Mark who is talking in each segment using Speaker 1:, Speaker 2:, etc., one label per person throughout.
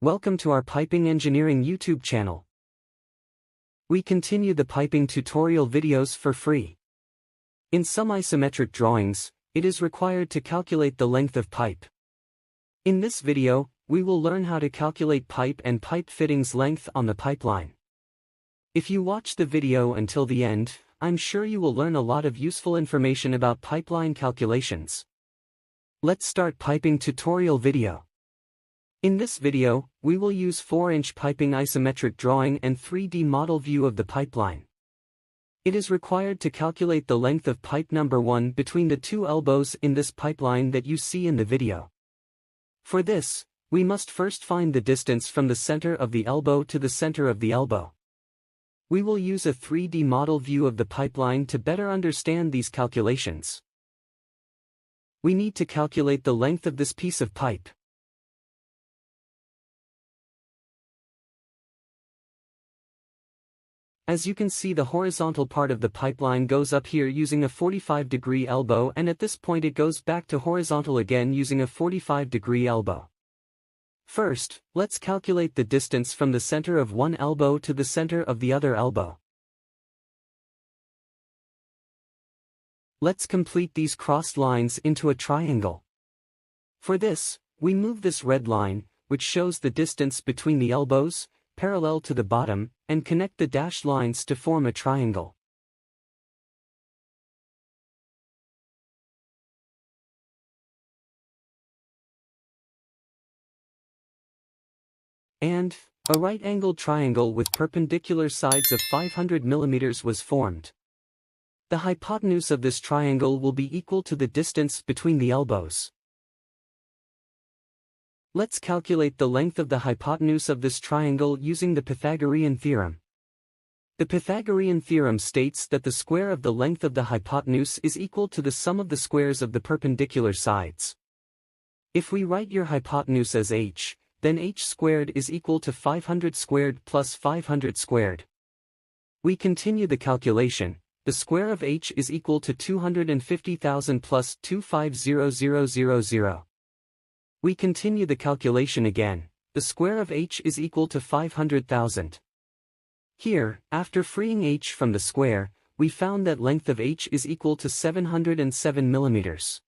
Speaker 1: Welcome to our Piping Engineering YouTube channel. We continue the piping tutorial videos for free. In some isometric drawings, it is required to calculate the length of pipe. In this video, we will learn how to calculate pipe and pipe fittings length on the pipeline. If you watch the video until the end, I'm sure you will learn a lot of useful information about pipeline calculations. Let's start piping tutorial video. In this video, we will use 4-inch piping isometric drawing and 3D model view of the pipeline. It is required to calculate the length of pipe number 1 between the two elbows in this pipeline that you see in the video. For this, we must first find the distance from the center of the elbow to the center of the elbow. We will use a 3D model view of the pipeline to better understand these calculations. We need to calculate the length of this piece of pipe. As you can see, the horizontal part of the pipeline goes up here using a 45-degree elbow, and at this point it goes back to horizontal again using a 45-degree elbow. First, let's calculate the distance from the center of one elbow to the center of the other elbow. Let's complete these crossed lines into a triangle. For this, we move this red line, which shows the distance between the elbows, parallel to the bottom, and connect the dashed lines to form a triangle. And a right-angled triangle with perpendicular sides of 500 mm was formed. The hypotenuse of this triangle will be equal to the distance between the elbows. Let's calculate the length of the hypotenuse of this triangle using the Pythagorean theorem. The Pythagorean theorem states that the square of the length of the hypotenuse is equal to the sum of the squares of the perpendicular sides. If we write your hypotenuse as h, then h squared is equal to 500 squared plus 500 squared. We continue the calculation. The square of h is equal to 250,000 plus 250000. We continue the calculation again. The square of h is equal to 500,000. Here, after freeing h from the square, we found that length of h is equal to 707 mm.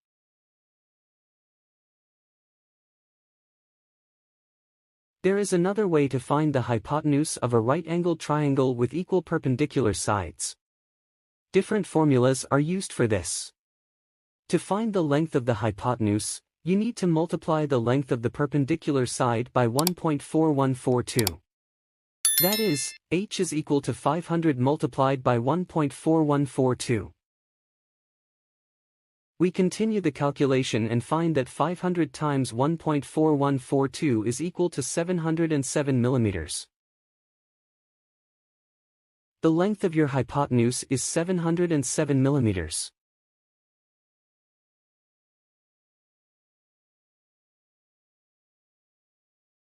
Speaker 1: There is another way to find the hypotenuse of a right-angled triangle with equal perpendicular sides. Different formulas are used for this. To find the length of the hypotenuse, you need to multiply the length of the perpendicular side by 1.4142. That is, h is equal to 500 multiplied by 1.4142. We continue the calculation and find that 500 times 1.4142 is equal to 707 mm. The length of your hypotenuse is 707 mm.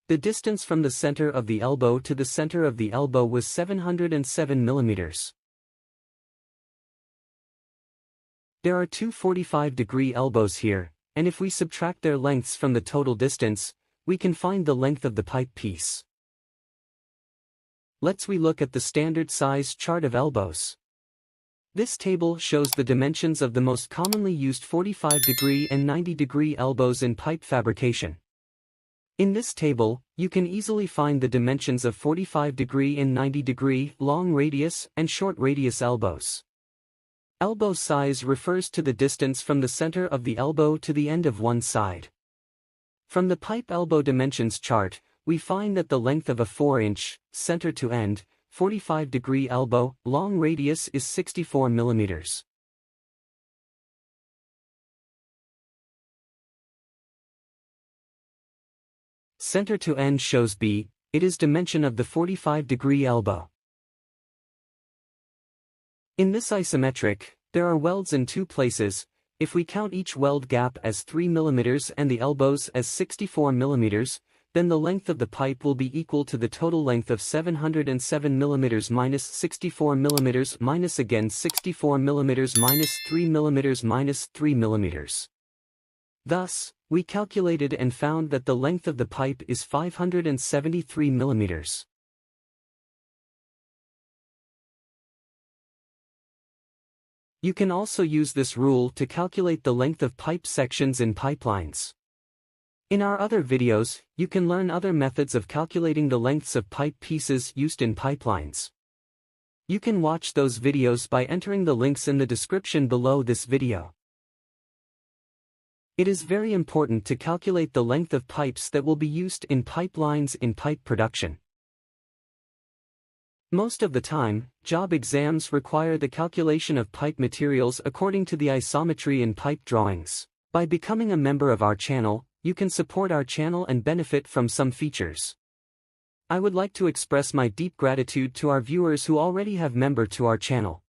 Speaker 1: The distance from the center of the elbow to the center of the elbow was 707 mm. There are two 45-degree elbows here, and if we subtract their lengths from the total distance, we can find the length of the pipe piece. Let's look at the standard size chart of elbows. This table shows the dimensions of the most commonly used 45-degree and 90-degree elbows in pipe fabrication. In this table, you can easily find the dimensions of 45-degree and 90-degree long radius and short radius elbows. Elbow size refers to the distance from the center of the elbow to the end of one side. From the pipe elbow dimensions chart, we find that the length of a 4-inch, center to end, 45-degree elbow, long radius is 64 mm. Center to end shows B, it is dimension of the 45-degree elbow. In this isometric, there are welds in two places. If we count each weld gap as 3 mm and the elbows as 64 mm, then the length of the pipe will be equal to the total length of 707 mm minus 64 mm minus again 64 mm minus 3 mm minus 3 mm. Thus, we calculated and found that the length of the pipe is 573 millimeters. You can also use this rule to calculate the length of pipe sections in pipelines. In our other videos, you can learn other methods of calculating the lengths of pipe pieces used in pipelines. You can watch those videos by entering the links in the description below this video. It is very important to calculate the length of pipes that will be used in pipelines in pipe production. Most of the time, job exams require the calculation of pipe materials according to the isometry in pipe drawings. By becoming a member of our channel, you can support our channel and benefit from some features. I would like to express my deep gratitude to our viewers who already have member to our channel.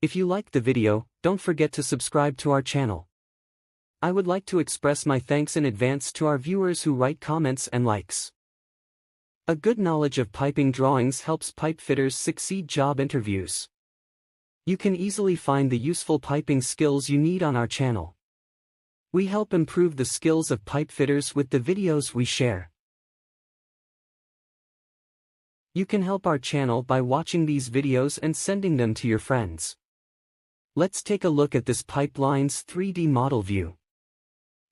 Speaker 1: If you liked the video, don't forget to subscribe to our channel. I would like to express my thanks in advance to our viewers who write comments and likes. A good knowledge of piping drawings helps pipe fitters succeed job interviews. You can easily find the useful piping skills you need on our channel. We help improve the skills of pipe fitters with the videos we share. You can help our channel by watching these videos and sending them to your friends. Let's take a look at this pipeline's 3D model view.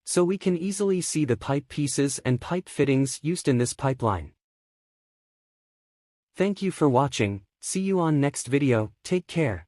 Speaker 1: So we can easily see the pipe pieces and pipe fittings used in this pipeline. Thank you for watching, see you on next video, take care.